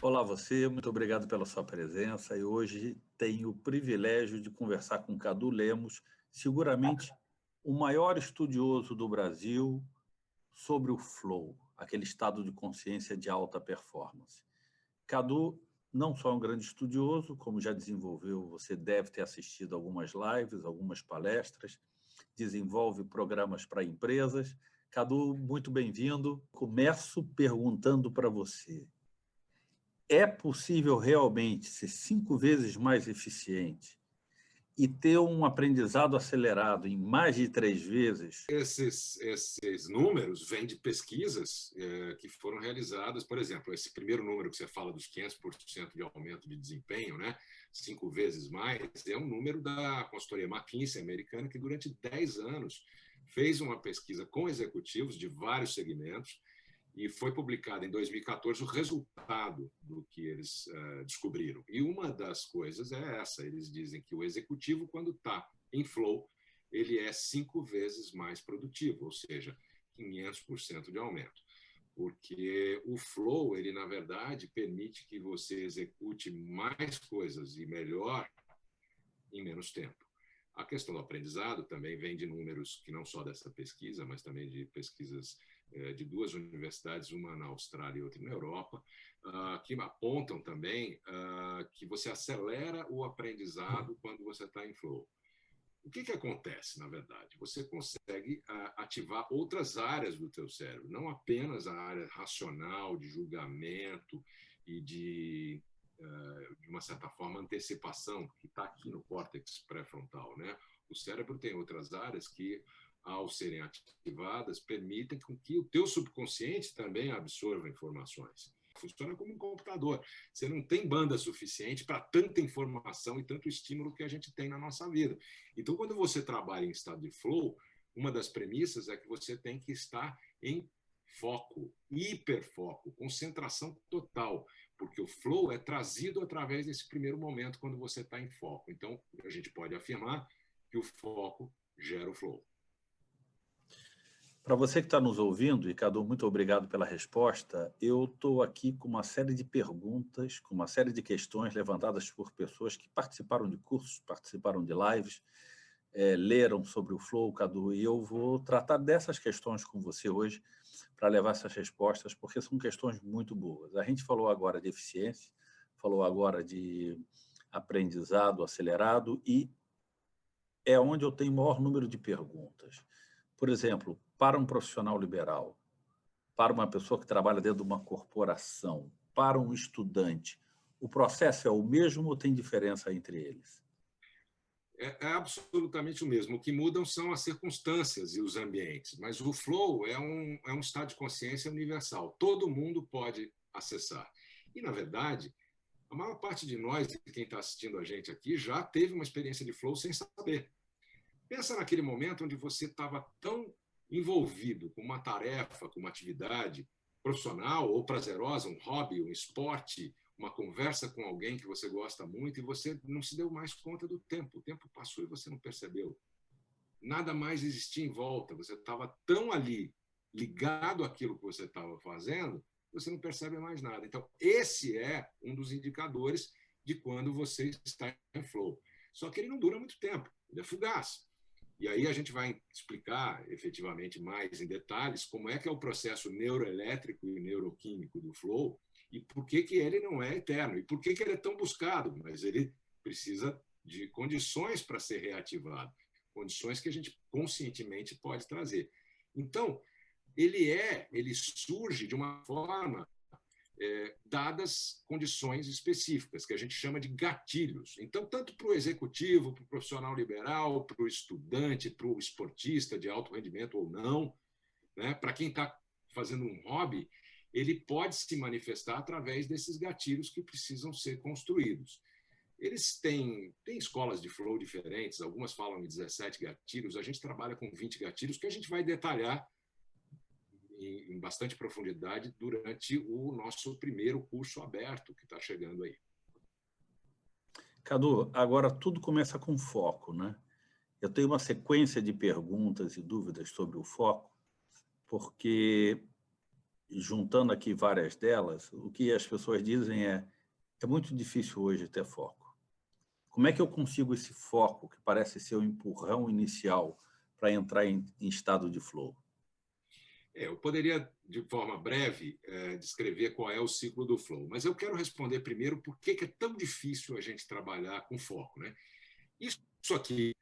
Olá você, muito obrigado pela sua presença e hoje tenho o privilégio de conversar com Cadu Lemos, seguramente o maior estudioso do Brasil sobre o flow, aquele estado de consciência de alta performance. Cadu não só é um grande estudioso, como já desenvolveu, você deve ter assistido algumas lives, algumas palestras, desenvolve programas para empresas. Cadu, muito bem-vindo. Começo perguntando para você: é possível realmente ser 5 vezes mais eficiente e ter um aprendizado acelerado em mais de 3 vezes? Esses números vêm de pesquisas que foram realizadas. Por exemplo, esse primeiro número que você fala dos 500% de aumento de desempenho, né, 5 vezes mais, é um número da consultoria McKinsey americana, que durante 10 anos fez uma pesquisa com executivos de vários segmentos e foi publicado em 2014 o resultado do que eles descobriram. E uma das coisas é essa: eles dizem que o executivo, quando está em flow, ele é 5 vezes mais produtivo, ou seja, 500% de aumento. Porque o flow, ele na verdade permite que você execute mais coisas e melhor em menos tempo. A questão do aprendizado também vem de números que não só dessa pesquisa, mas também de pesquisas de 2 universidades, uma na Austrália e outra na Europa, que apontam também que você acelera o aprendizado quando você está em flow. O que acontece, na verdade? Você consegue ativar outras áreas do teu cérebro, não apenas a área racional, de julgamento e de uma certa forma, antecipação, que está aqui no córtex pré-frontal, né? O cérebro tem outras áreas que, ao serem ativadas, permitem que o teu subconsciente também absorva informações. Funciona como um computador. Você não tem banda suficiente para tanta informação e tanto estímulo que a gente tem na nossa vida. Então, quando você trabalha em estado de flow, uma das premissas é que você tem que estar em foco, hiperfoco, concentração total, porque o flow é trazido através desse primeiro momento quando você está em foco. Então, a gente pode afirmar que o foco gera o flow. Para você que está nos ouvindo, e Cadu, muito obrigado pela resposta, eu estou aqui com uma série de perguntas, com uma série de questões levantadas por pessoas que participaram de cursos, participaram de lives, leram sobre o flow, Cadu, e eu vou tratar dessas questões com você hoje para levar essas respostas, porque são questões muito boas. A gente falou agora de eficiência, falou agora de aprendizado acelerado e é onde eu tenho o maior número de perguntas. Por exemplo, para um profissional liberal, para uma pessoa que trabalha dentro de uma corporação, para um estudante, o processo é o mesmo ou tem diferença entre eles? É absolutamente o mesmo. O que mudam são as circunstâncias e os ambientes, mas o flow é um estado de consciência universal. Todo mundo pode acessar. E, na verdade, a maior parte de nós, quem está assistindo a gente aqui, já teve uma experiência de flow sem saber. Pensa naquele momento onde você estava tão envolvido com uma tarefa, com uma atividade profissional ou prazerosa, um hobby, um esporte, uma conversa com alguém que você gosta muito e você não se deu mais conta do tempo. O tempo passou e você não percebeu. Nada mais existia em volta. Você estava tão ali, ligado àquilo que você estava fazendo, você não percebe mais nada. Então, esse é um dos indicadores de quando você está em flow. Só que ele não dura muito tempo, ele é fugaz. E aí a gente vai explicar efetivamente mais em detalhes como é que é o processo neuroelétrico e neuroquímico do flow e por que ele não é eterno e por que ele é tão buscado, mas ele precisa de condições para ser reativado, condições que a gente conscientemente pode trazer. Então, ele surge de uma forma dadas condições específicas, que a gente chama de gatilhos. Então, tanto para o executivo, para o profissional liberal, para o estudante, para o esportista de alto rendimento ou não, né, para quem está fazendo um hobby, ele pode se manifestar através desses gatilhos que precisam ser construídos. Eles têm escolas de flow diferentes, algumas falam em 17 gatilhos, a gente trabalha com 20 gatilhos, que a gente vai detalhar em bastante profundidade durante o nosso primeiro curso aberto que está chegando aí. Cadu, agora tudo começa com foco, né? Eu tenho uma sequência de perguntas e dúvidas sobre o foco, porque juntando aqui várias delas, o que as pessoas dizem é muito difícil hoje ter foco. Como é que eu consigo esse foco, que parece ser o empurrão inicial para entrar em estado de flow? Eu poderia, de forma breve, descrever qual é o ciclo do flow, mas eu quero responder primeiro por que é tão difícil a gente trabalhar com foco, né? Isso aqui,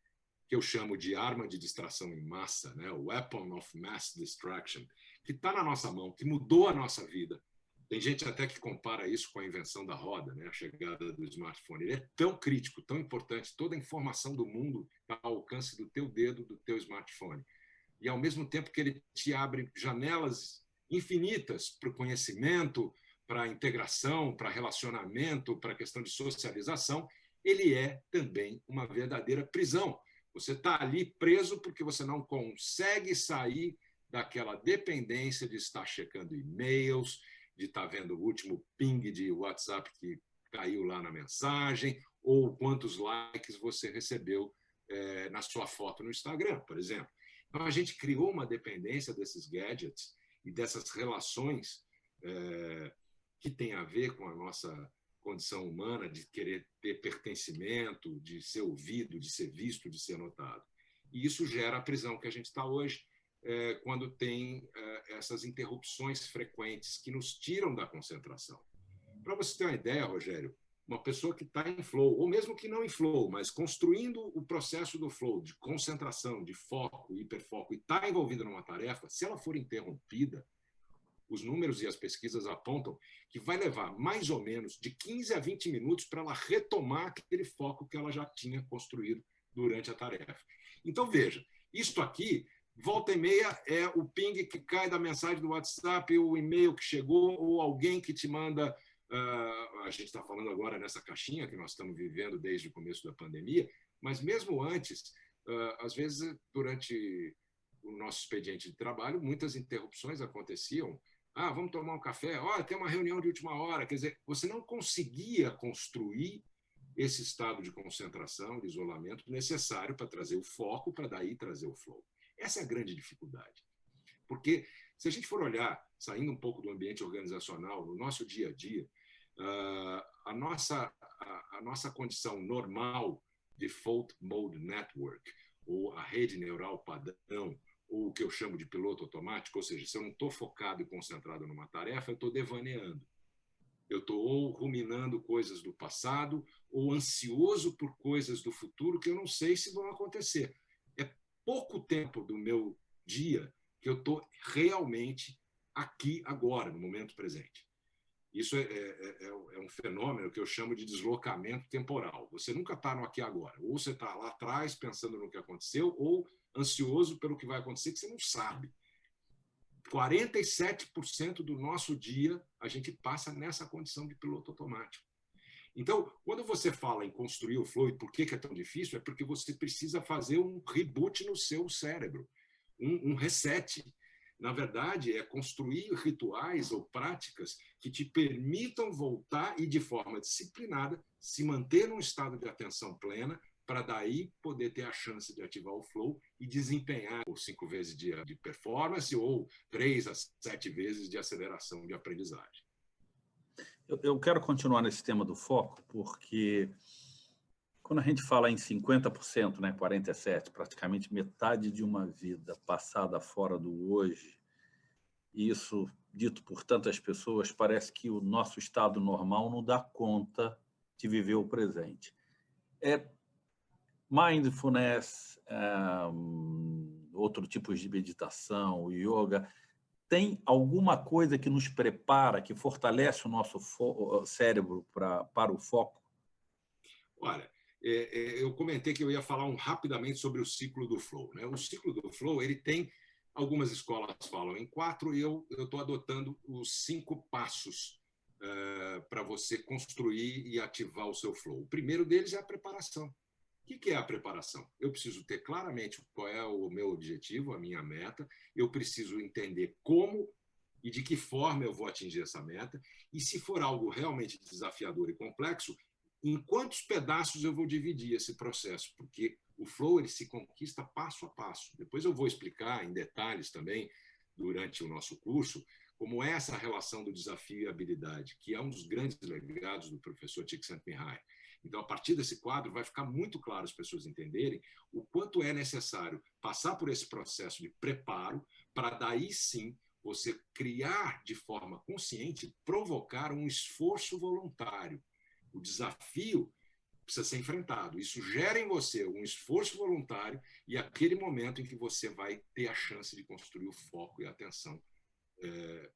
que eu chamo de arma de distração em massa, né? O Weapon of Mass Distraction, que está na nossa mão, que mudou a nossa vida. Tem gente até que compara isso com a invenção da roda, né? A chegada do smartphone. Ele é tão crítico, tão importante, toda a informação do mundo está ao alcance do teu dedo, do teu smartphone. E, ao mesmo tempo que ele te abre janelas infinitas para o conhecimento, para a integração, para relacionamento, para a questão de socialização, ele é também uma verdadeira prisão. Você está ali preso porque você não consegue sair daquela dependência de estar checando e-mails, de estar vendo o último ping de WhatsApp que caiu lá na mensagem, ou quantos likes você recebeu na sua foto no Instagram, por exemplo. Então, a gente criou uma dependência desses gadgets e dessas relações que tem a ver com a nossa condição humana de querer ter pertencimento, de ser ouvido, de ser visto, de ser notado. E isso gera a prisão que a gente está hoje, quando tem essas interrupções frequentes que nos tiram da concentração. Para você ter uma ideia, Rogério, uma pessoa que está em flow, ou mesmo que não em flow, mas construindo o processo do flow, de concentração, de foco, hiperfoco, e está envolvida numa tarefa, se ela for interrompida, os números e as pesquisas apontam que vai levar mais ou menos de 15 a 20 minutos para ela retomar aquele foco que ela já tinha construído durante a tarefa. Então, veja, isto aqui, volta e meia, é o ping que cai da mensagem do WhatsApp, o e-mail que chegou, ou alguém que te manda... a gente está falando agora nessa caixinha que nós estamos vivendo desde o começo da pandemia, mas mesmo antes, às vezes, durante o nosso expediente de trabalho, muitas interrupções aconteciam. Vamos tomar um café? Tem uma reunião de última hora. Quer dizer, você não conseguia construir esse estado de concentração, de isolamento necessário para trazer o foco, para daí trazer o flow. Essa é a grande dificuldade. Porque, se a gente for olhar, saindo um pouco do ambiente organizacional, no nosso dia a dia, a nossa condição normal, Default Mode Network, ou a rede neural padrão, ou o que eu chamo de piloto automático, ou seja, se eu não estou focado e concentrado numa tarefa, eu estou devaneando. Eu estou ou ruminando coisas do passado, ou ansioso por coisas do futuro que eu não sei se vão acontecer. É pouco tempo do meu dia que eu estou realmente aqui, agora, no momento presente. Isso é um fenômeno que eu chamo de deslocamento temporal. Você nunca está no aqui e agora. Ou você está lá atrás pensando no que aconteceu, ou ansioso pelo que vai acontecer, que você não sabe. 47% do nosso dia a gente passa nessa condição de piloto automático. Então, quando você fala em construir o flow e por que é tão difícil, é porque você precisa fazer um reboot no seu cérebro, um reset. Na verdade, é construir rituais ou práticas que te permitam voltar e, de forma disciplinada, se manter num estado de atenção plena, para daí poder ter a chance de ativar o flow e desempenhar 5 vezes de performance ou 3 a 7 vezes de aceleração de aprendizagem. Eu quero continuar nesse tema do foco, porque quando a gente fala em 50%, né, 47%, praticamente metade de uma vida passada fora do hoje, isso, dito por tantas pessoas, parece que o nosso estado normal não dá conta de viver o presente. Mindfulness, outro tipo de meditação, o yoga, tem alguma coisa que nos prepara, que fortalece o nosso cérebro para o foco? Olha, eu comentei que eu ia falar rapidamente sobre o ciclo do flow, né? O ciclo do flow, ele tem, algumas escolas falam em 4, e eu estou adotando os 5 passos para você construir e ativar o seu flow. O primeiro deles é a preparação. O que é a preparação? Eu preciso ter claramente qual é o meu objetivo, a minha meta, eu preciso entender como e de que forma eu vou atingir essa meta, e se for algo realmente desafiador e complexo, em quantos pedaços eu vou dividir esse processo, porque o flow ele se conquista passo a passo. Depois eu vou explicar em detalhes também, durante o nosso curso, como é essa relação do desafio e habilidade, que é um dos grandes legados do professor Csikszentmihalyi. Então, a partir desse quadro, vai ficar muito claro as pessoas entenderem o quanto é necessário passar por esse processo de preparo para daí sim você criar de forma consciente, provocar um esforço voluntário. O desafio precisa ser enfrentado. Isso gera em você um esforço voluntário e aquele momento em que você vai ter a chance de construir o foco e a atenção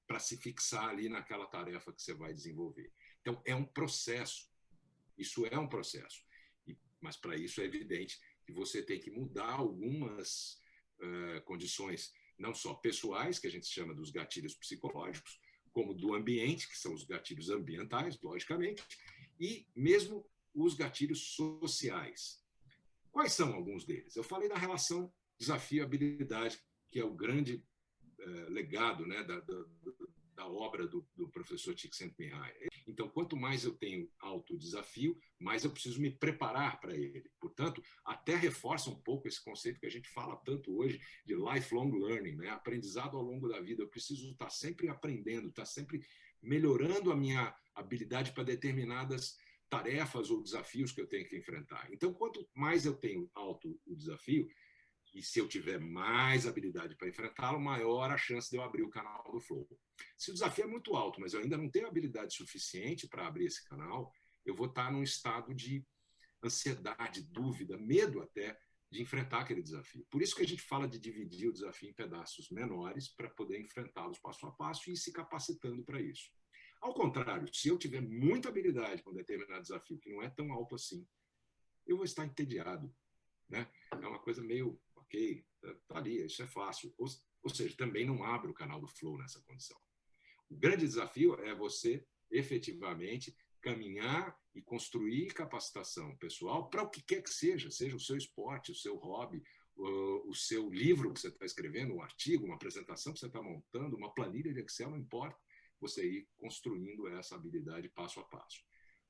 para se fixar ali naquela tarefa que você vai desenvolver. Então, é um processo. Isso é um processo. Mas, para isso, é evidente que você tem que mudar algumas condições, não só pessoais, que a gente chama dos gatilhos psicológicos, como do ambiente, que são os gatilhos ambientais, logicamente, e mesmo os gatilhos sociais. Quais são alguns deles? Eu falei da relação desafio-habilidade, que é o grande legado, né, da obra do professor Csikszentmihalyi. Então, quanto mais eu tenho autodesafio, mais eu preciso me preparar para ele. Portanto, até reforça um pouco esse conceito que a gente fala tanto hoje de lifelong learning, né? Aprendizado ao longo da vida. Eu preciso estar sempre aprendendo, estar sempre melhorando a minha habilidade para determinadas tarefas ou desafios que eu tenho que enfrentar. Então, quanto mais eu tenho o desafio, e se eu tiver mais habilidade para enfrentá-lo, maior a chance de eu abrir o canal do Flow. Se o desafio é muito alto, mas eu ainda não tenho habilidade suficiente para abrir esse canal, eu vou estar num estado de ansiedade, dúvida, medo até de enfrentar aquele desafio. Por isso que a gente fala de dividir o desafio em pedaços menores para poder enfrentá-los passo a passo e ir se capacitando para isso. Ao contrário, se eu tiver muita habilidade com um determinado desafio que não é tão alto assim, eu vou estar entediado, né? É uma coisa meio, ok, tá ali, isso é fácil. Ou seja, também não abre o canal do Flow nessa condição. O grande desafio é você efetivamente caminhar e construir capacitação pessoal para o que quer que seja o seu esporte, o seu hobby, o seu livro que você está escrevendo, um artigo, uma apresentação que você está montando, uma planilha de Excel, não importa, você ir construindo essa habilidade passo a passo.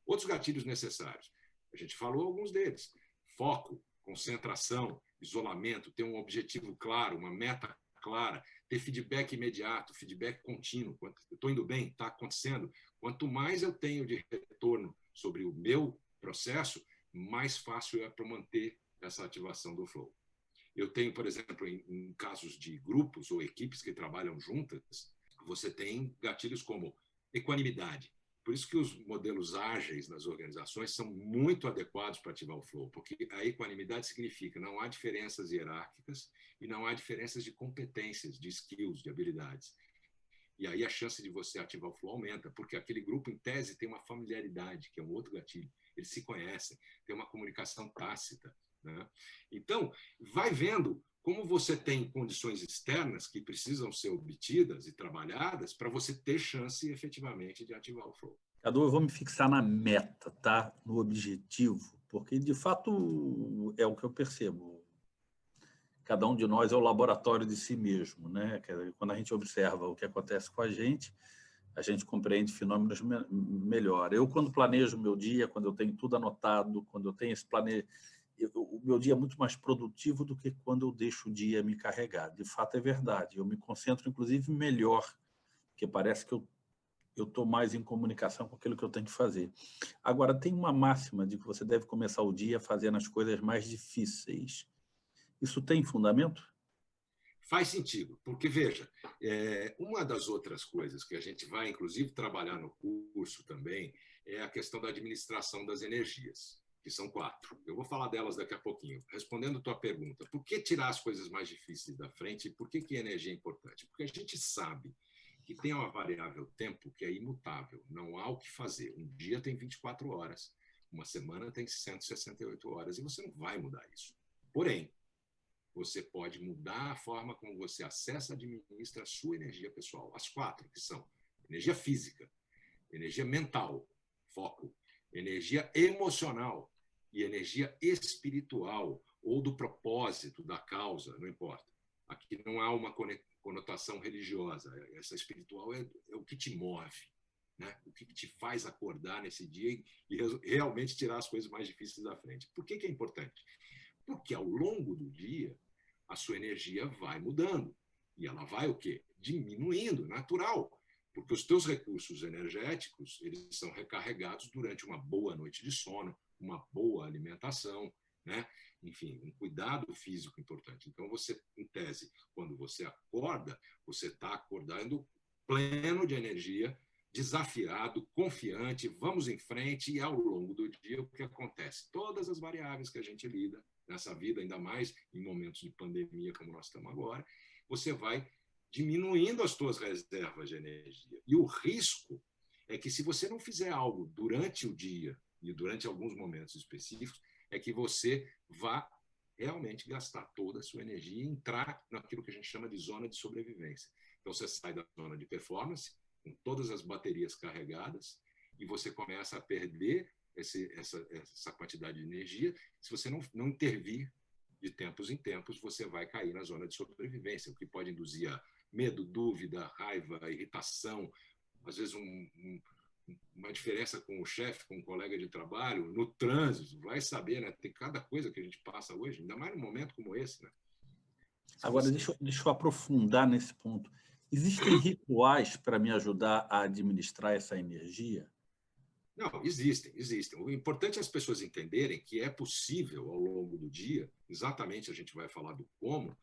Outros gatilhos necessários, a gente falou alguns deles: foco, concentração, isolamento, ter um objetivo claro, uma meta clara, ter feedback imediato, feedback contínuo. Eu estou indo bem? Está acontecendo? Quanto mais eu tenho de retorno sobre o meu processo, mais fácil é para manter essa ativação do flow. Eu tenho, por exemplo, em casos de grupos ou equipes que trabalham juntas, você tem gatilhos como equanimidade. Por isso que os modelos ágeis nas organizações são muito adequados para ativar o flow, porque a equanimidade significa não há diferenças hierárquicas e não há diferenças de competências, de skills, de habilidades. E aí a chance de você ativar o flow aumenta, porque aquele grupo, em tese, tem uma familiaridade, que é um outro gatilho. Eles se conhecem, tem uma comunicação tácita, né? Então, vai vendo como você tem condições externas que precisam ser obtidas e trabalhadas para você ter chance efetivamente de ativar o flow. Cadu, eu vou me fixar na meta, tá? No objetivo, porque de fato é o que eu percebo. Cada um de nós é o laboratório de si mesmo, né? Quando a gente observa o que acontece com a gente compreende fenômenos melhor. Eu, quando planejo o meu dia, quando eu tenho tudo anotado, quando eu tenho esse o meu dia é muito mais produtivo do que quando eu deixo o dia me carregar. De fato, é verdade. Eu me concentro, inclusive, melhor, porque parece que eu estou mais em comunicação com aquilo que eu tenho que fazer. Agora, tem uma máxima de que você deve começar o dia fazendo as coisas mais difíceis. Isso tem fundamento? Faz sentido, porque, veja, uma das outras coisas que a gente vai, inclusive, trabalhar no curso também é a questão da administração das energias, que são 4. Eu vou falar delas daqui a pouquinho. Respondendo a tua pergunta, por que tirar as coisas mais difíceis da frente e por que a energia é importante? Porque a gente sabe que tem uma variável tempo que é imutável, não há o que fazer. Um dia tem 24 horas, uma semana tem 168 horas e você não vai mudar isso. Porém, você pode mudar a forma como você acessa e administra a sua energia pessoal. As 4, que são energia física, energia mental, foco, energia emocional e energia espiritual, ou do propósito, da causa, não importa. Aqui não há uma conotação religiosa. Essa espiritual é o que te move, né? O que te faz acordar nesse dia e realmente tirar as coisas mais difíceis da frente. Por que é importante? Porque ao longo do dia, a sua energia vai mudando. E ela vai o quê? Diminuindo, natural. Porque os teus recursos energéticos, eles são recarregados durante uma boa noite de sono, uma boa alimentação, né? Enfim, um cuidado físico importante. Então, você, em tese, quando você acorda, você está acordando pleno de energia, desafiado, confiante, vamos em frente, e ao longo do dia, o que acontece? Todas as variáveis que a gente lida nessa vida, ainda mais em momentos de pandemia como nós estamos agora, você vai diminuindo as suas reservas de energia. E o risco é que, se você não fizer algo durante o dia e durante alguns momentos específicos, é que você vá realmente gastar toda a sua energia e entrar naquilo que a gente chama de zona de sobrevivência. Então, você sai da zona de performance, com todas as baterias carregadas, e você começa a perder essa quantidade de energia. Se você não intervir de tempos em tempos, você vai cair na zona de sobrevivência, o que pode induzir a medo, dúvida, raiva, irritação, às vezes uma diferença com o chefe, com um colega de trabalho, no trânsito, vai saber, né? Tem cada coisa que a gente passa hoje, ainda mais num momento como esse, né? Agora, deixa eu aprofundar nesse ponto. Existem rituais para me ajudar a administrar essa energia? Não, existem. O importante é as pessoas entenderem que é possível, ao longo do dia, exatamente a gente vai falar do como,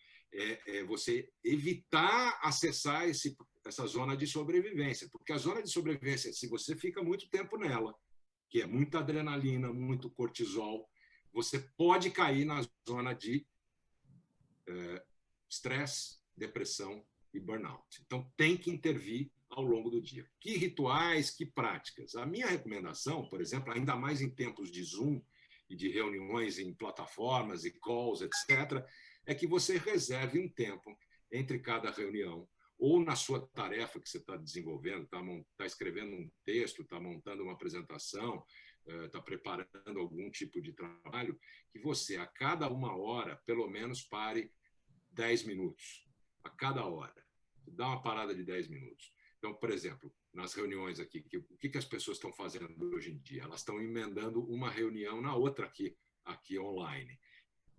você evitar acessar essa zona de sobrevivência. Porque a zona de sobrevivência, se você fica muito tempo nela, que é muita adrenalina, muito cortisol, você pode cair na zona de estresse, depressão e burnout. Então, tem que intervir ao longo do dia. Que rituais, que práticas? A minha recomendação, por exemplo, ainda mais em tempos de Zoom e de reuniões em plataformas e calls, etc., é que você reserve um tempo entre cada reunião ou na sua tarefa que você está desenvolvendo, está escrevendo um texto, está montando uma apresentação, está preparando algum tipo de trabalho, que você, a cada 1 hora, pelo menos pare 10 minutos, a cada hora. Dá uma parada de 10 minutos. Então, por exemplo, nas reuniões aqui, o que as pessoas estão fazendo hoje em dia? Elas estão emendando uma reunião na outra aqui online.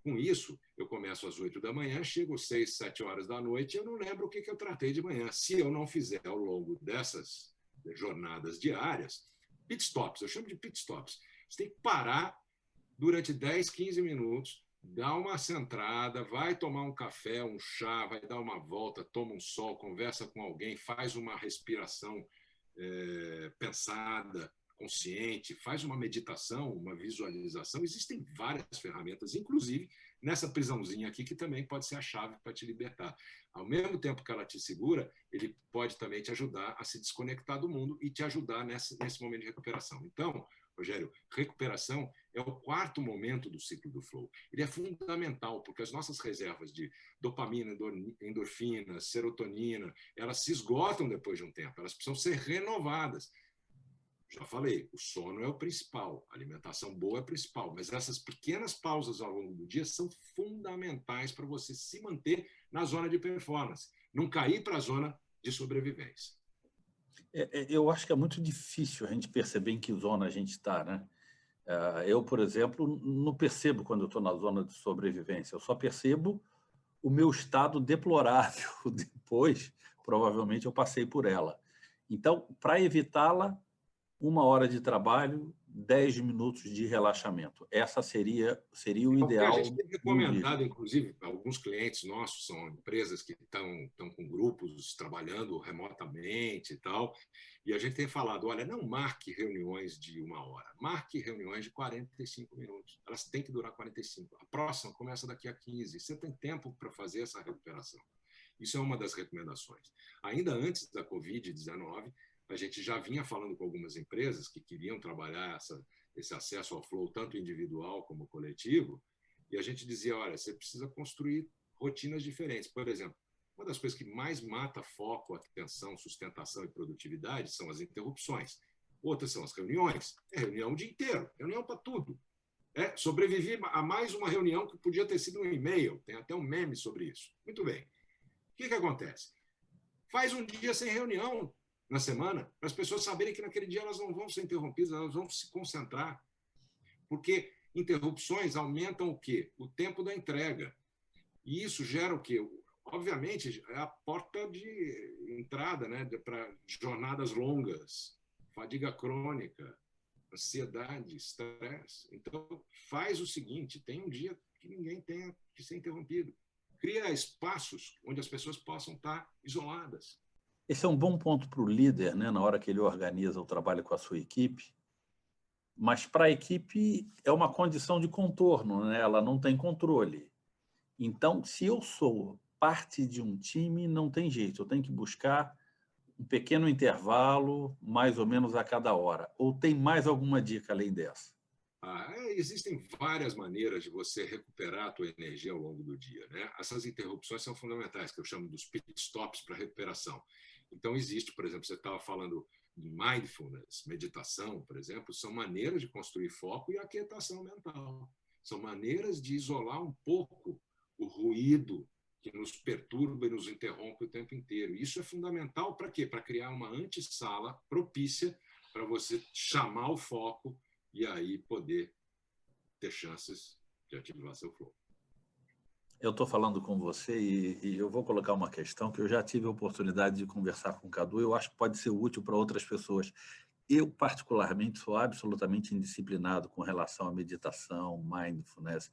Com isso, eu começo às 8 da manhã, chego às 6, 7 horas da noite, eu não lembro o que eu tratei de manhã. Se eu não fizer ao longo dessas jornadas diárias, pit stops, eu chamo de pit stops. Você tem que parar durante 10, 15 minutos, dá uma centrada, vai tomar um café, um chá, vai dar uma volta, toma um sol, conversa com alguém, faz uma respiração pensada, consciente, faz uma meditação, uma visualização. Existem várias ferramentas, inclusive nessa prisãozinha aqui, que também pode ser a chave para te libertar. Ao mesmo tempo que ela te segura, ele pode também te ajudar a se desconectar do mundo e te ajudar nesse momento de recuperação. Então, Rogério, recuperação é o 4º momento do ciclo do flow. Ele é fundamental, porque as nossas reservas de dopamina, endorfina, serotonina, elas se esgotam depois de um tempo, elas precisam ser renovadas. Já falei, o sono é o principal, a alimentação boa é o principal, mas essas pequenas pausas ao longo do dia são fundamentais para você se manter na zona de performance, não cair para a zona de sobrevivência. Eu acho que é muito difícil a gente perceber em que zona a gente está, né? Eu, por exemplo, não percebo quando eu estou na zona de sobrevivência, eu só percebo o meu estado deplorável depois, provavelmente eu passei por ela. Então, para evitá-la, 1 hora de trabalho, 10 minutos de relaxamento. Essa seria o ideal. A gente tem recomendado, inclusive, alguns clientes nossos são empresas que estão com grupos trabalhando remotamente e tal, e a gente tem falado, olha, não marque reuniões de 1 hora, marque reuniões de 45 minutos. Elas têm que durar 45. A próxima começa daqui a 15. Você tem tempo para fazer essa recuperação. Isso é uma das recomendações. Ainda antes da Covid-19, a gente já vinha falando com algumas empresas que queriam trabalhar esse acesso ao flow, tanto individual como coletivo, e a gente dizia, olha, você precisa construir rotinas diferentes. Por exemplo, uma das coisas que mais mata foco, atenção, sustentação e produtividade são as interrupções. Outras são as reuniões. É reunião o dia inteiro, reunião para tudo. Sobrevivi a mais uma reunião que podia ter sido um e-mail, tem até um meme sobre isso. Muito bem. O que acontece? Faz um dia sem reunião na semana, para as pessoas saberem que naquele dia elas não vão ser interrompidas, elas vão se concentrar. Porque interrupções aumentam o quê? O tempo da entrega. E isso gera o quê? obviamente, é a porta de entrada, né, para jornadas longas, fadiga crônica, ansiedade, estresse. Então, faz o seguinte, tem um dia que ninguém tenha que ser interrompido. Cria espaços onde as pessoas possam estar isoladas. Esse é um bom ponto para o líder, né, na hora que ele organiza o trabalho com a sua equipe, mas para a equipe é uma condição de contorno, né? Ela não tem controle. Então, se eu sou parte de um time, não tem jeito, eu tenho que buscar um pequeno intervalo, mais ou menos a cada hora. Ou tem mais alguma dica além dessa? Existem várias maneiras de você recuperar a tua energia ao longo do dia, né? Essas interrupções são fundamentais, que eu chamo dos pit stops para recuperação. Então, existe, por exemplo, você estava falando de mindfulness, meditação, por exemplo, são maneiras de construir foco e aquietação mental. São maneiras de isolar um pouco o ruído que nos perturba e nos interrompe o tempo inteiro. Isso é fundamental para quê? Para criar uma antessala propícia para você chamar o foco e aí poder ter chances de ativar seu flow. Eu estou falando com você e eu vou colocar uma questão que eu já tive a oportunidade de conversar com o Cadu, eu acho que pode ser útil para outras pessoas. Eu, particularmente, sou absolutamente indisciplinado com relação à meditação, mindfulness,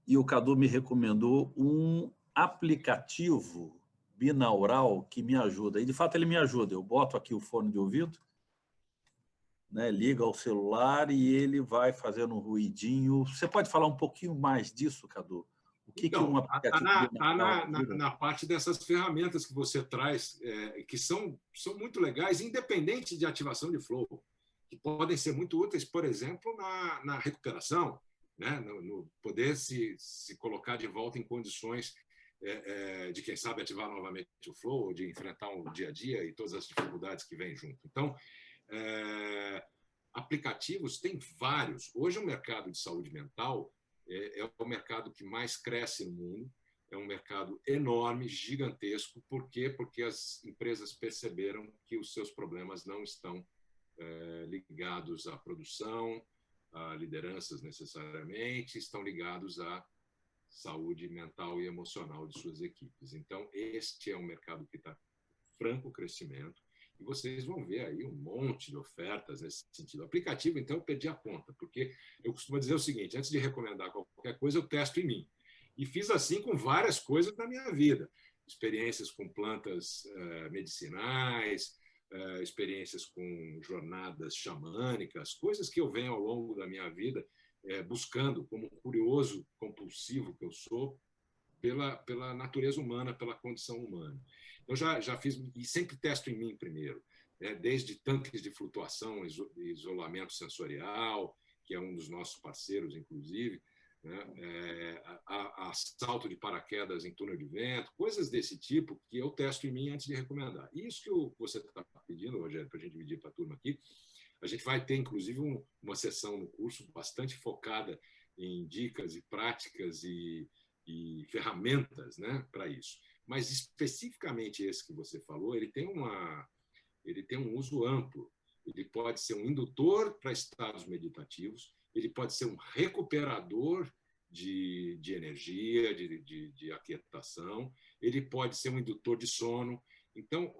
e o Cadu me recomendou um aplicativo binaural que me ajuda. E, de fato, ele me ajuda. Eu boto aqui o fone de ouvido, né, liga ao celular e ele vai fazendo um ruidinho. Você pode falar um pouquinho mais disso, Cadu? O que um Então, aplicativo está binaural ajuda? na parte dessas ferramentas que você traz, que são muito legais, independente de ativação de flow, que podem ser muito úteis, por exemplo, na recuperação, né? No poder se colocar de volta em condições de, quem sabe, ativar novamente o flow, ou de enfrentar o dia a dia e todas as dificuldades que vêm junto. Então, aplicativos tem vários. Hoje, o mercado de saúde mental é o mercado que mais cresce no mundo, é um mercado enorme, gigantesco. Por quê? Porque as empresas perceberam que os seus problemas não estão ligados à produção, a lideranças necessariamente, estão ligados à saúde mental e emocional de suas equipes. Então, este é um mercado que está franco crescimento, e vocês vão ver aí um monte de ofertas nesse sentido. O aplicativo, então, eu perdi a conta, porque eu costumo dizer o seguinte, antes de recomendar qualquer coisa, eu testo em mim. E fiz assim com várias coisas na minha vida. Experiências com plantas medicinais, experiências com jornadas xamânicas, coisas que eu venho ao longo da minha vida buscando, como curioso compulsivo que eu sou, pela natureza humana, pela condição humana. Eu já fiz, e sempre testo em mim primeiro, né? Desde tanques de flutuação, isolamento sensorial, que é um dos nossos parceiros, inclusive, né? A salto de paraquedas em túnel de vento, coisas desse tipo que eu testo em mim antes de recomendar. Isso que você está pedindo, Rogério, para a gente dividir para a turma aqui, a gente vai ter, inclusive, uma sessão no curso bastante focada em dicas e práticas e ferramentas, né, para isso. Mas, especificamente esse que você falou, ele tem um uso amplo. Ele pode ser um indutor para estados meditativos, ele pode ser um recuperador de energia, de aquietação, ele pode ser um indutor de sono. Então,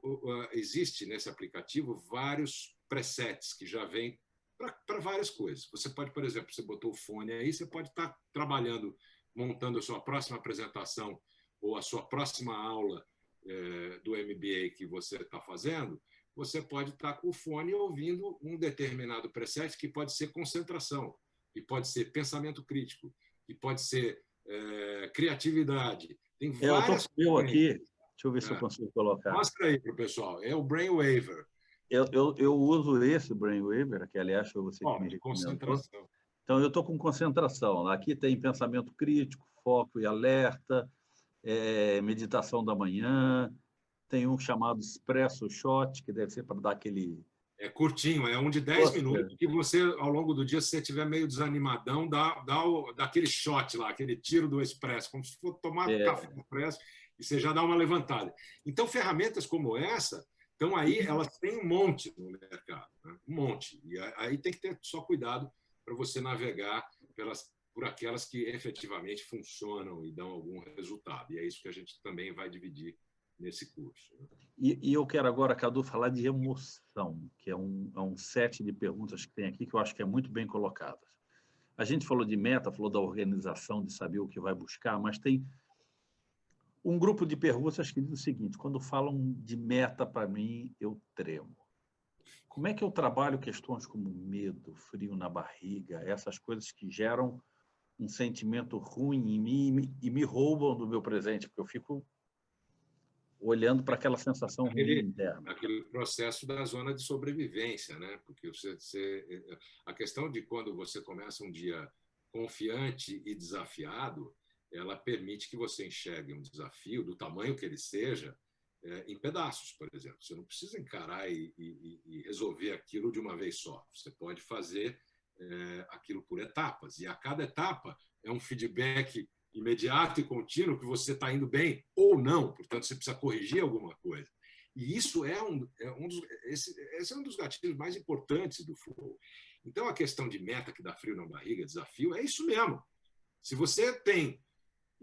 existe nesse aplicativo vários presets que já vêm para várias coisas. Você pode, por exemplo, você botou o fone aí, você pode estar trabalhando, montando a sua próxima apresentação ou a sua próxima aula do MBA que você está fazendo, você pode estar com o fone ouvindo um determinado preset que pode ser concentração, que pode ser pensamento crítico, que pode ser criatividade. Tem várias coisas. Aqui, deixa eu ver se eu consigo colocar. Mostra aí para o pessoal. É o Brainwaver. Eu uso esse Brainwaver, que, aliás, foi você que me recomendou. Concentração. Então, eu estou com concentração. Aqui tem pensamento crítico, foco e alerta, meditação da manhã, tem um chamado Espresso Shot, que deve ser para dar aquele... É curtinho, é um de 10 minutos que você, ao longo do dia, se você estiver meio desanimadão, dá aquele shot lá, aquele tiro do expresso, como se for tomar café expresso, e você já dá uma levantada. Então, ferramentas como essa estão aí, elas têm um monte no mercado, né? Um monte. E aí tem que ter só cuidado para você navegar pelas por aquelas que efetivamente funcionam e dão algum resultado. E é isso que a gente também vai dividir nesse curso. E eu quero agora, Cadu, falar de emoção, que é um set de perguntas que tem aqui que eu acho que é muito bem colocadas. A gente falou de meta, falou da organização, de saber o que vai buscar, mas tem um grupo de perguntas que diz o seguinte: quando falam de meta para mim, eu tremo. Como é que eu trabalho questões como medo, frio na barriga, essas coisas que geram um sentimento ruim em mim e me roubam do meu presente, porque eu fico olhando para aquela sensação ruim interna. Aquele processo da zona de sobrevivência, né? Porque a questão de quando você começa um dia confiante e desafiado, ela permite que você enxergue um desafio, do tamanho que ele seja, em pedaços, por exemplo. Você não precisa encarar e resolver aquilo de uma vez só. Você pode fazer aquilo por etapas. E a cada etapa é um feedback imediato e contínuo que você está indo bem ou não. Portanto, você precisa corrigir alguma coisa. E isso esse é um dos gatilhos mais importantes do flow. Então, a questão de meta que dá frio na barriga, desafio, é isso mesmo. Se você tem...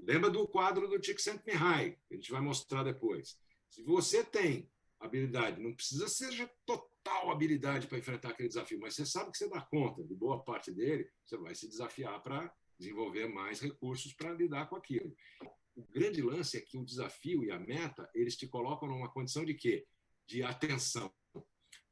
Lembra do quadro do Csikszentmihalyi, que a gente vai mostrar depois. Se você tem habilidade, não precisa ser total habilidade para enfrentar aquele desafio, mas você sabe que você dá conta de boa parte dele, você vai se desafiar para desenvolver mais recursos para lidar com aquilo. O grande lance é que o desafio e a meta, eles te colocam numa condição de quê? De atenção.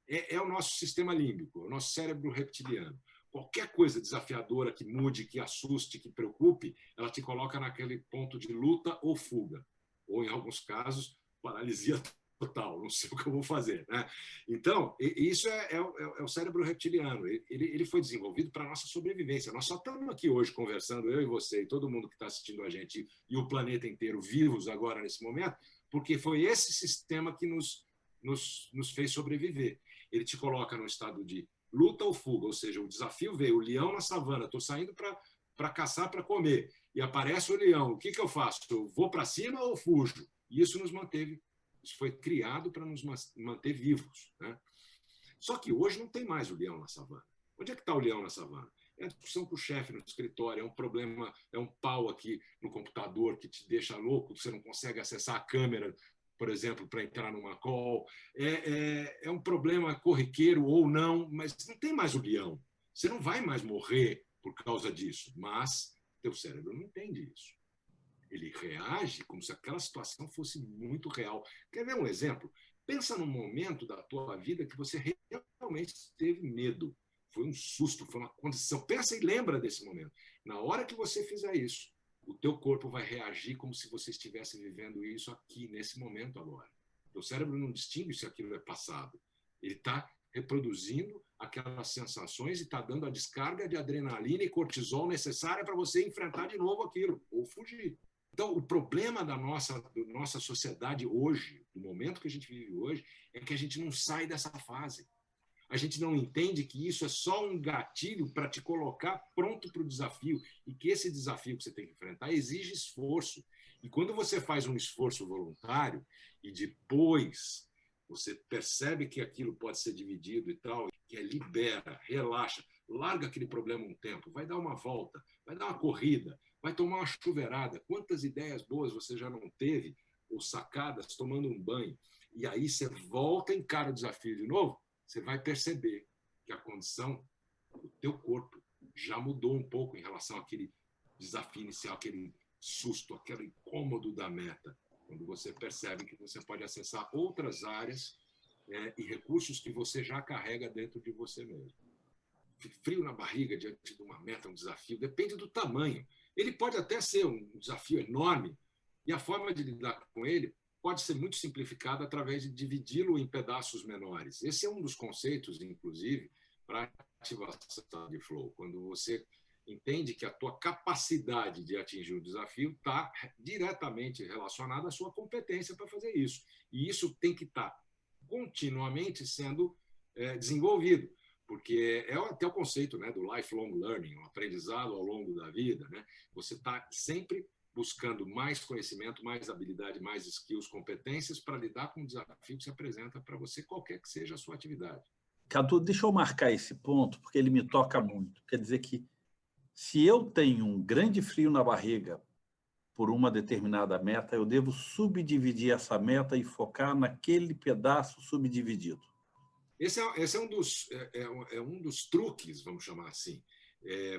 É o nosso sistema límbico, o nosso cérebro reptiliano. Qualquer coisa desafiadora que mude, que assuste, que preocupe, ela te coloca naquele ponto de luta ou fuga. Ou, em alguns casos, paralisia total, não sei o que eu vou fazer. Né? Então, isso é o cérebro reptiliano. Ele foi desenvolvido para a nossa sobrevivência. Nós só estamos aqui hoje conversando, eu e você, e todo mundo que está assistindo a gente, e o planeta inteiro vivos agora, nesse momento, porque foi esse sistema que nos fez sobreviver. Ele te coloca no estado de luta ou fuga, ou seja, o desafio veio, o leão na savana, estou saindo para caçar, para comer, e aparece o leão, o que eu faço? Eu vou para cima ou fujo? E isso nos manteve, isso foi criado para nos manter vivos. Né? Só que hoje não tem mais o leão na savana. Onde é que está o leão na savana? É a discussão com o chefe no escritório, é um problema, é um pau aqui no computador que te deixa louco, você não consegue acessar a câmera, por exemplo, para entrar numa call. É um problema corriqueiro ou não, mas não tem mais o leão. Você não vai mais morrer por causa disso, mas teu cérebro não entende isso. Ele reage como se aquela situação fosse muito real. Quer ver um exemplo? Pensa num momento da tua vida que você realmente teve medo. Foi um susto, foi uma condição. Pensa e lembra desse momento. Na hora que você fizer isso, o teu corpo vai reagir como se você estivesse vivendo isso aqui, nesse momento agora. O cérebro não distingue se aquilo é passado. Ele está reproduzindo aquelas sensações e está dando a descarga de adrenalina e cortisol necessária para você enfrentar de novo aquilo, ou fugir. Então, o problema da nossa sociedade hoje, do momento que a gente vive hoje, é que a gente não sai dessa fase. A gente não entende que isso é só um gatilho para te colocar pronto para o desafio e que esse desafio que você tem que enfrentar exige esforço. E quando você faz um esforço voluntário e depois você percebe que aquilo pode ser dividido e tal, que libera, relaxa, larga aquele problema um tempo, vai dar uma volta, vai dar uma corrida, vai tomar uma chuveirada. Quantas ideias boas você já não teve, ou sacadas, tomando um banho, e aí você volta e encara o desafio de novo, você vai perceber que a condição do teu corpo já mudou um pouco em relação àquele desafio inicial, aquele susto, aquele incômodo da meta, quando você percebe que você pode acessar outras áreas e recursos que você já carrega dentro de você mesmo. Frio na barriga diante de uma meta, um desafio, depende do tamanho. Ele pode até ser um desafio enorme e a forma de lidar com ele pode ser muito simplificada através de dividi-lo em pedaços menores. Esse é um dos conceitos, inclusive, para ativação de flow. Quando você entende que a tua capacidade de atingir o desafio está diretamente relacionada à sua competência para fazer isso. E isso tem que estar continuamente sendo desenvolvido, porque é até o conceito, né, do lifelong learning, o aprendizado ao longo da vida. Né? Você está sempre buscando mais conhecimento, mais habilidade, mais skills, competências para lidar com o desafio que se apresenta para você, qualquer que seja a sua atividade. Cadu, deixa eu marcar esse ponto, porque ele me toca muito. Quer dizer que Se eu tenho um grande frio na barriga por uma determinada meta, eu devo subdividir essa meta e focar naquele pedaço subdividido. Esse é um dos truques, vamos chamar assim,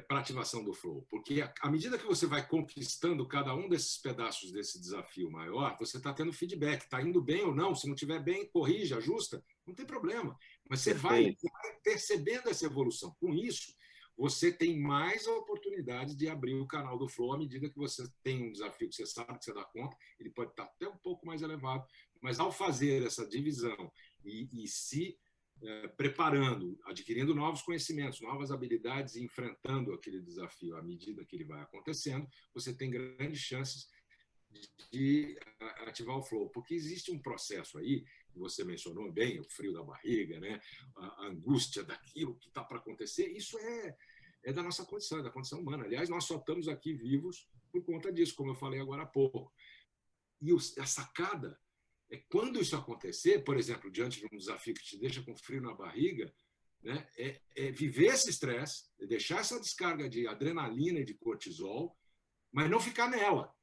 para ativação do flow. Porque à medida que você vai conquistando cada um desses pedaços desse desafio maior, você está tendo feedback. Está indo bem ou não? Se não estiver bem, corrige, ajusta. Não tem problema. Mas você vai percebendo essa evolução. Com isso, você tem mais oportunidades de abrir o canal do flow à medida que você tem um desafio que você sabe que você dá conta. Ele pode estar até um pouco mais elevado. Mas ao fazer essa divisão e se preparando, adquirindo novos conhecimentos, novas habilidades e enfrentando aquele desafio à medida que ele vai acontecendo, você tem grandes chances de ativar o flow, porque existe um processo aí, que você mencionou bem, o frio da barriga, né? A angústia daquilo que está para acontecer, isso é da nossa condição, é da condição humana. Aliás, nós só estamos aqui vivos por conta disso, como eu falei agora há pouco. E a sacada é quando isso acontecer, por exemplo, diante de um desafio que te deixa com frio na barriga, né, viver esse estresse, deixar essa descarga de adrenalina e de cortisol, mas não ficar nela.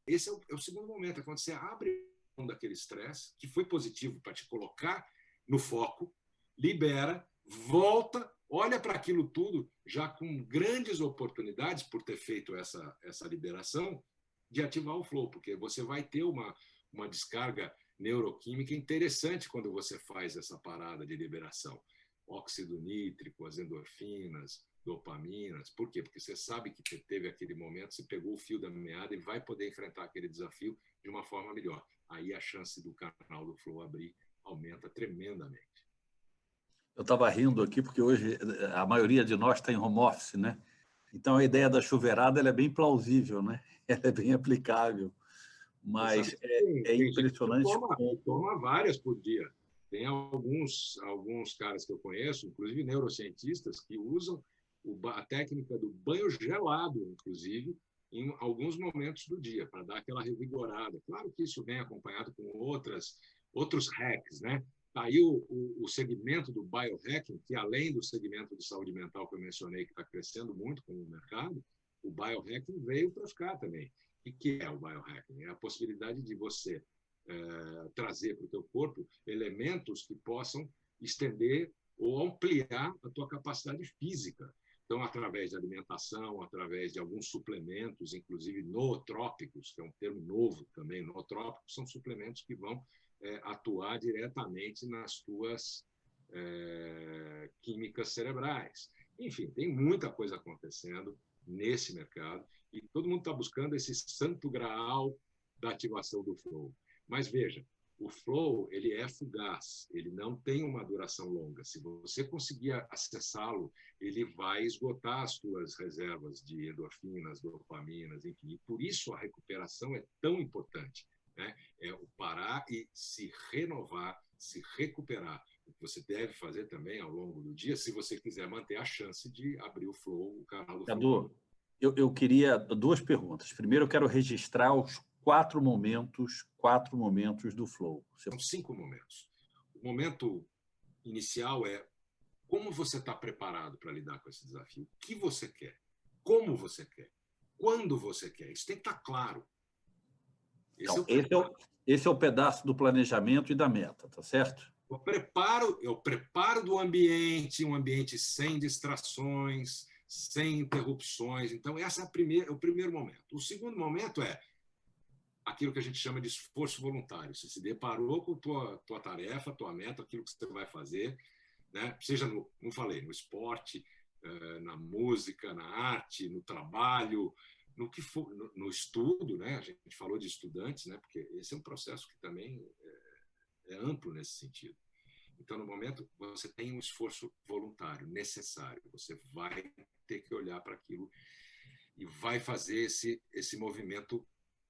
Esse é o segundo momento, é quando você abre mão daquele estresse, que foi positivo para te colocar no foco, libera, volta, olha para aquilo tudo já com grandes oportunidades por ter feito essa liberação de ativar o flow, porque você vai ter uma descarga neuroquímica interessante quando você faz essa parada de liberação. Óxido nítrico, as endorfinas, dopaminas. Por quê? Porque você sabe que teve aquele momento, você pegou o fio da meada e vai poder enfrentar aquele desafio de uma forma melhor. Aí a chance do canal do flow abrir aumenta tremendamente. Eu estava rindo aqui porque hoje a maioria de nós está em home office, né? Então a ideia da chuveirada ela é bem plausível, né? Ela é bem aplicável, mas é impressionante toma várias por dia. Tem alguns caras que eu conheço, inclusive neurocientistas, que usam a técnica do banho gelado, inclusive, em alguns momentos do dia, para dar aquela revigorada. Claro que isso vem acompanhado com outros hacks, né? Está aí o segmento do biohacking, que além do segmento de saúde mental que eu mencionei, que está crescendo muito com o mercado, o biohacking veio para ficar também. O que é o biohacking? É a possibilidade de você trazer para o teu corpo elementos que possam estender ou ampliar a tua capacidade física. Então, através de alimentação, através de alguns suplementos, inclusive nootrópicos, que é um termo novo também, nootrópicos são suplementos que vão atuar diretamente nas tuas químicas cerebrais. Enfim, tem muita coisa acontecendo nesse mercado e todo mundo está buscando esse santo graal da ativação do flow. Mas veja, o flow ele é fugaz, ele não tem uma duração longa. Se você conseguir acessá-lo, ele vai esgotar as suas reservas de endorfinas, dopaminas, enfim. E por isso a recuperação é tão importante, né? É o parar e se renovar, se recuperar. O que você deve fazer também ao longo do dia, se você quiser manter a chance de abrir o flow, o canal do flow. Cadu, eu queria duas perguntas. Primeiro, eu quero registrar os quatro momentos do flow. São 5 momentos. O momento inicial é como você está preparado para lidar com esse desafio, o que você quer, como você quer, quando você quer. Isso tem que estar claro. Esse é o pedaço do planejamento e da meta, tá certo? Eu preparo do ambiente, um ambiente sem distrações, sem interrupções. Então, esse é o primeiro momento. O segundo momento é aquilo que a gente chama de esforço voluntário. Você se deparou com tua tarefa, tua meta, aquilo que você vai fazer, né? Seja como falei, no esporte, na música, na arte, no trabalho, no que for, no estudo, né? A gente falou de estudantes, né? Porque esse é um processo que também é amplo nesse sentido. Então, no momento, você tem um esforço voluntário necessário. Você vai ter que olhar para aquilo e vai fazer esse movimento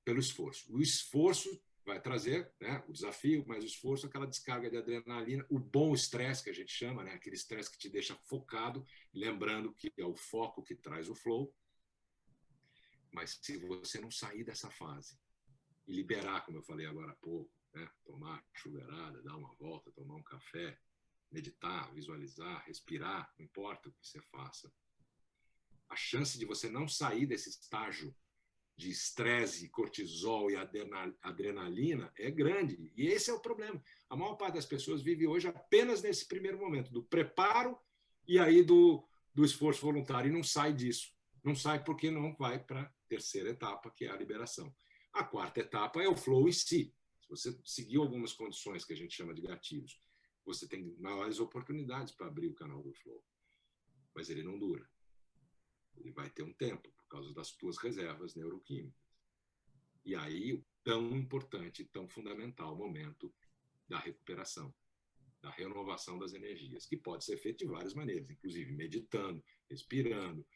pelo esforço. O esforço vai trazer, né, o desafio, mas o esforço, aquela descarga de adrenalina, o bom estresse que a gente chama, né, aquele estresse que te deixa focado, lembrando que é o foco que traz o flow. Mas se você não sair dessa fase e liberar, como eu falei agora há pouco, né, tomar chuveirada, dar uma volta, tomar um café, meditar, visualizar, respirar, não importa o que você faça, a chance de você não sair desse estágio de estresse, cortisol e adrenalina é grande. E esse é o problema. A maior parte das pessoas vive hoje apenas nesse primeiro momento, do preparo e aí do esforço voluntário, e não sai disso. Não sai porque não vai para a terceira etapa, que é a liberação. A quarta etapa é o flow em si. Se você seguir algumas condições que a gente chama de gatilhos, você tem maiores oportunidades para abrir o canal do flow. Mas ele não dura. Ele vai ter um tempo, por causa das tuas reservas neuroquímicas. E aí, o tão importante, tão fundamental momento da recuperação, da renovação das energias, que pode ser feito de várias maneiras, inclusive meditando, respirando,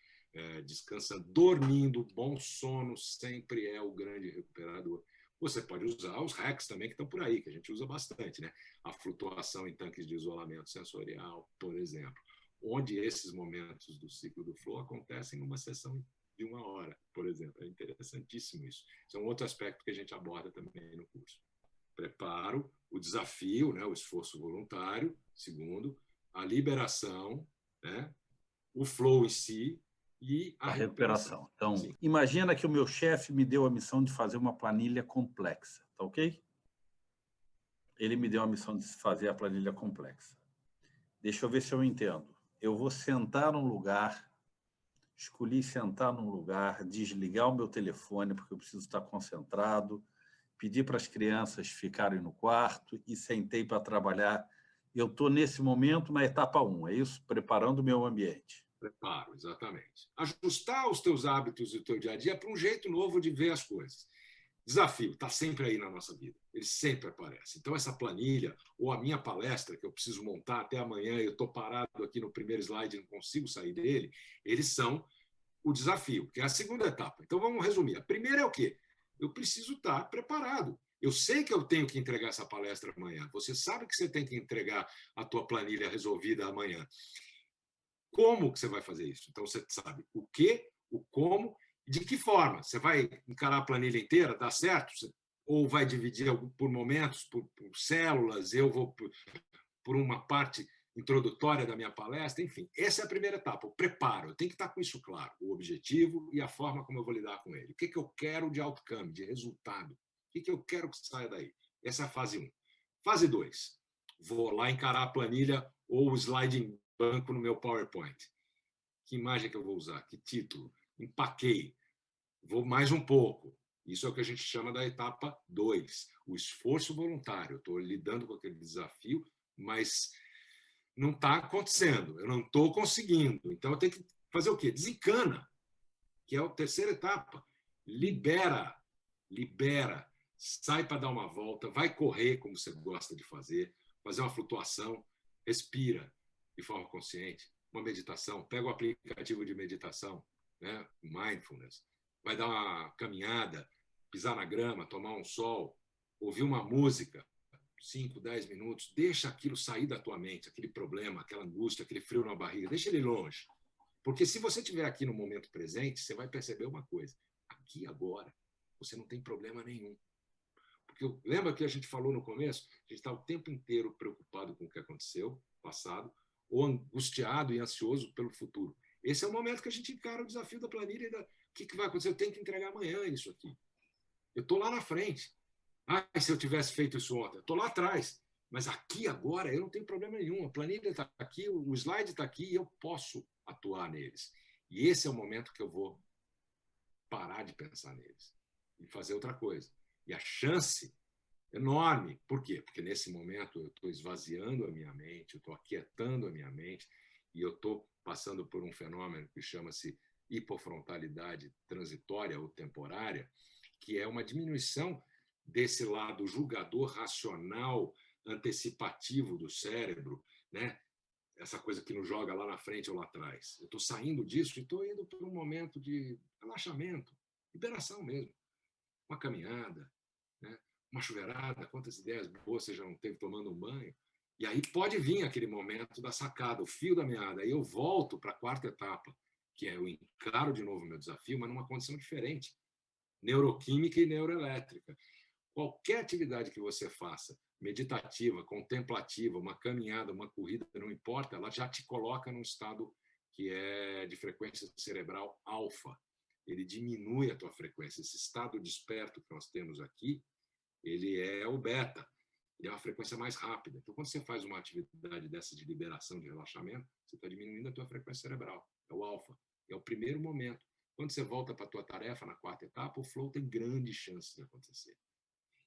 descansando, dormindo. Bom sono sempre é o grande recuperador. Você pode usar os hacks também que estão por aí, que a gente usa bastante, né? A flutuação em tanques de isolamento sensorial, por exemplo, onde esses momentos do ciclo do flow acontecem numa sessão de 1 hora, por exemplo. É interessantíssimo isso. Isso é um outro aspecto que a gente aborda também no curso. Preparo, o desafio, né, o esforço voluntário, segundo, a liberação, né, o flow em si e a recuperação. Então, sim. Imagina que o meu chefe me deu a missão de fazer uma planilha complexa, tá ok? Ele me deu a missão de fazer a planilha complexa. Deixa eu ver se eu entendo. Eu vou sentar num lugar, escolhi sentar num lugar, desligar o meu telefone, porque eu preciso estar concentrado, pedi para as crianças ficarem no quarto e sentei para trabalhar. Eu estou, nesse momento, na etapa 1, é isso? Preparando o meu ambiente. Preparo, exatamente. Ajustar os teus hábitos e o teu dia a dia para um jeito novo de ver as coisas. Desafio está sempre aí na nossa vida, ele sempre aparece. Então, essa planilha, ou a minha palestra, que eu preciso montar até amanhã, eu estou parado aqui no primeiro slide e não consigo sair dele, eles são o desafio, que é a segunda etapa. Então, vamos resumir. A primeira é o quê? Eu preciso estar preparado. Eu sei que eu tenho que entregar essa palestra amanhã. Você sabe que você tem que entregar a tua planilha resolvida amanhã. Como que você vai fazer isso? Então, você sabe o quê, o como, de que forma. Você vai encarar a planilha inteira, dá certo? Ou vai dividir por momentos, por células, eu vou por uma parte introdutória da minha palestra, enfim. Essa é a primeira etapa, o preparo. Eu tenho que estar com isso claro, o objetivo e a forma como eu vou lidar com ele. O que eu quero de outcome, de resultado? O que eu quero que saia daí? Essa é a fase 1. Fase 2. Vou lá encarar a planilha ou o slide em branco no meu PowerPoint. Que imagem que eu vou usar? Que título? Empaquei. Vou mais um pouco. Isso é o que a gente chama da etapa 2, o esforço voluntário. Estou lidando com aquele desafio, mas não está acontecendo, eu não estou conseguindo. Então, eu tenho que fazer o quê? Desencana, que é a terceira etapa. Libera, sai para dar uma volta, vai correr como você gosta de fazer uma flutuação, respira de forma consciente, uma meditação, pega o aplicativo de meditação, né? Mindfulness, vai dar uma caminhada, pisar na grama, tomar um sol, ouvir uma música, 5, 10 minutos, deixa aquilo sair da tua mente, aquele problema, aquela angústia, aquele frio na barriga, deixa ele longe. Porque se você estiver aqui no momento presente, você vai perceber uma coisa, aqui agora, você não tem problema nenhum. Porque lembra que a gente falou no começo? A gente está o tempo inteiro preocupado com o que aconteceu, passado, ou angustiado e ansioso pelo futuro. Esse é o momento que a gente encara o desafio da planilha. O que vai acontecer? Eu tenho que entregar amanhã isso aqui. Eu estou lá na frente. Se eu tivesse feito isso ontem, eu estou lá atrás. Mas aqui agora eu não tenho problema nenhum. A planilha está aqui, o slide está aqui e eu posso atuar neles. E esse é o momento que eu vou parar de pensar neles e fazer outra coisa. E a chance enorme. Por quê? Porque nesse momento eu estou esvaziando a minha mente, eu estou aquietando a minha mente e eu estou passando por um fenômeno que chama-se hipofrontalidade transitória ou temporária, que é uma diminuição desse lado julgador, racional, antecipativo do cérebro, né? Essa coisa que nos joga lá na frente ou lá atrás. Eu estou saindo disso e estou indo para um momento de relaxamento, liberação mesmo. Uma caminhada, né? Uma chuveirada, quantas ideias boas você já não teve tomando um banho. E aí pode vir aquele momento da sacada, o fio da meada. Aí eu volto para a quarta etapa, que é eu encaro de novo o meu desafio, mas numa condição diferente. Neuroquímica e neuroelétrica. Qualquer atividade que você faça, meditativa, contemplativa, uma caminhada, uma corrida, não importa, ela já te coloca num estado que é de frequência cerebral alfa. Ele diminui a tua frequência. Esse estado desperto que nós temos aqui, ele é o beta. Ele é uma frequência mais rápida. Então, quando você faz uma atividade dessa de liberação, de relaxamento, você está diminuindo a tua frequência cerebral. É o alfa. É o primeiro momento. Quando você volta para a tua tarefa, na quarta etapa, o flow tem grandes chances de acontecer.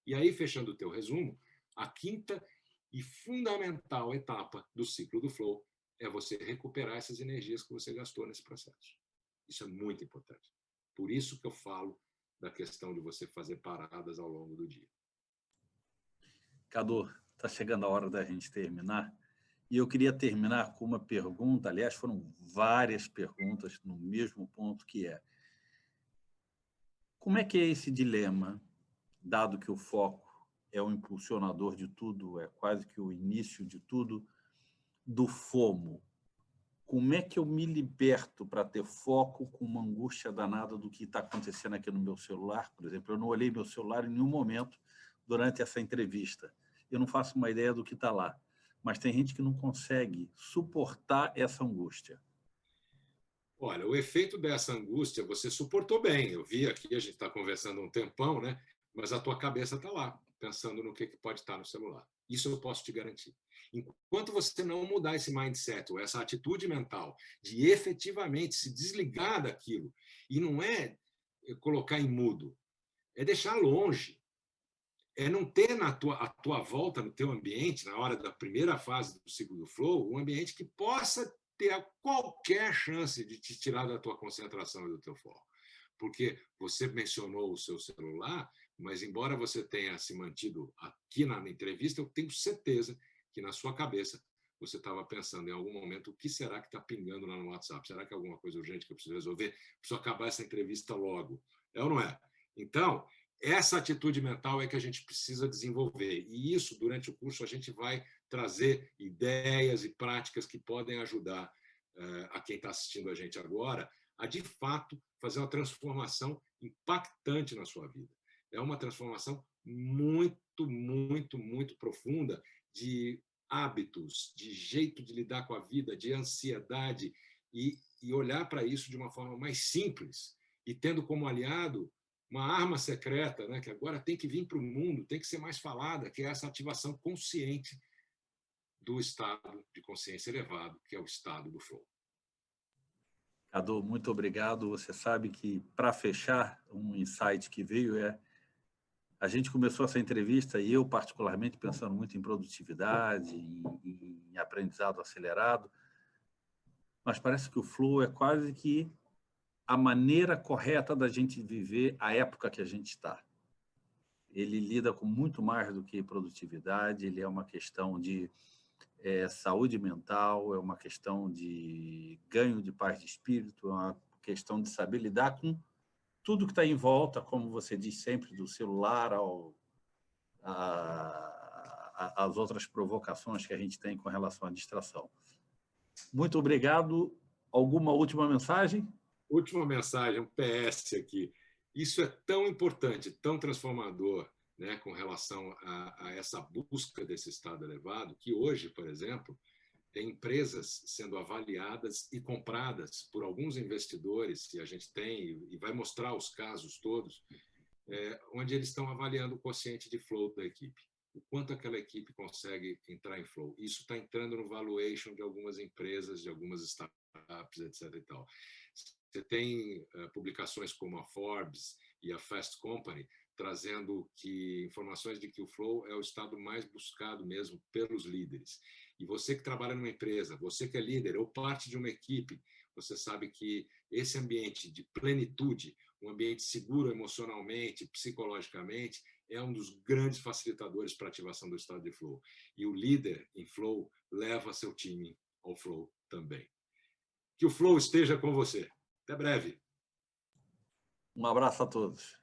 E aí, fechando o teu resumo, a quinta e fundamental etapa do ciclo do flow é você recuperar essas energias que você gastou nesse processo. Isso é muito importante. Por isso que eu falo da questão de você fazer paradas ao longo do dia. Cadu, está chegando a hora da gente terminar. E eu queria terminar com uma pergunta, aliás, foram várias perguntas no mesmo ponto, que é: como é que é esse dilema, dado que o foco é o impulsionador de tudo, é quase que o início de tudo, do FOMO? Como é que eu me liberto para ter foco com uma angústia danada do que está acontecendo aqui no meu celular? Por exemplo, eu não olhei meu celular em nenhum momento durante essa entrevista. Eu não faço uma ideia do que está lá. Mas tem gente que não consegue suportar essa angústia. Olha, o efeito dessa angústia você suportou bem. Eu vi aqui, a gente está conversando um tempão, né? Mas a tua cabeça está lá, pensando no que pode estar no celular. Isso eu posso te garantir. Enquanto você não mudar esse mindset, ou essa atitude mental de efetivamente se desligar daquilo, e não é colocar em mudo, é deixar longe, é não ter a tua volta, no teu ambiente, na hora da primeira fase do ciclo do flow, um ambiente que possa ter qualquer chance de te tirar da tua concentração e do teu foco. Porque você mencionou o seu celular, mas embora você tenha se mantido aqui na entrevista, eu tenho certeza que na sua cabeça você estava pensando em algum momento: o que será que está pingando lá no WhatsApp? Será que é alguma coisa urgente que eu preciso resolver? Preciso acabar essa entrevista logo. É ou não é? Então, essa atitude mental é que a gente precisa desenvolver. E isso, durante o curso, a gente vai trazer ideias e práticas que podem ajudar a quem está assistindo a gente agora a, de fato, fazer uma transformação impactante na sua vida. É uma transformação muito, muito, muito profunda de hábitos, de jeito de lidar com a vida, de ansiedade, e olhar para isso de uma forma mais simples, e tendo como aliado uma arma secreta, né, que agora tem que vir para o mundo, tem que ser mais falada, que é essa ativação consciente do estado de consciência elevado, que é o estado do flow. Cadu, muito obrigado. Você sabe que, para fechar, um insight que veio é: a gente começou essa entrevista, e eu particularmente, pensando muito em produtividade, em aprendizado acelerado, mas parece que o flow é quase que a maneira correta da gente viver a época que a gente está. Ele lida com muito mais do que produtividade, ele é uma questão de saúde mental, é uma questão de ganho de paz de espírito, é uma questão de saber lidar com tudo que está em volta, como você diz sempre, do celular às outras provocações que a gente tem com relação à distração. Muito obrigado. Alguma última mensagem? Última mensagem, um PS aqui. Isso é tão importante, tão transformador, né, com relação a essa busca desse estado elevado, que hoje, por exemplo, tem empresas sendo avaliadas e compradas por alguns investidores, e a gente tem, e vai mostrar os casos todos, onde eles estão avaliando o quociente de flow da equipe. O quanto aquela equipe consegue entrar em flow. Isso está entrando no valuation de algumas empresas, de algumas startups, etc. e tal. Você tem publicações como a Forbes e a Fast Company trazendo informações de que o flow é o estado mais buscado mesmo pelos líderes. E você que trabalha numa empresa, você que é líder ou parte de uma equipe, você sabe que esse ambiente de plenitude, um ambiente seguro emocionalmente, psicologicamente, é um dos grandes facilitadores para a ativação do estado de flow. E o líder em flow leva seu time ao flow também. Que o flow esteja com você. Até breve. Um abraço a todos.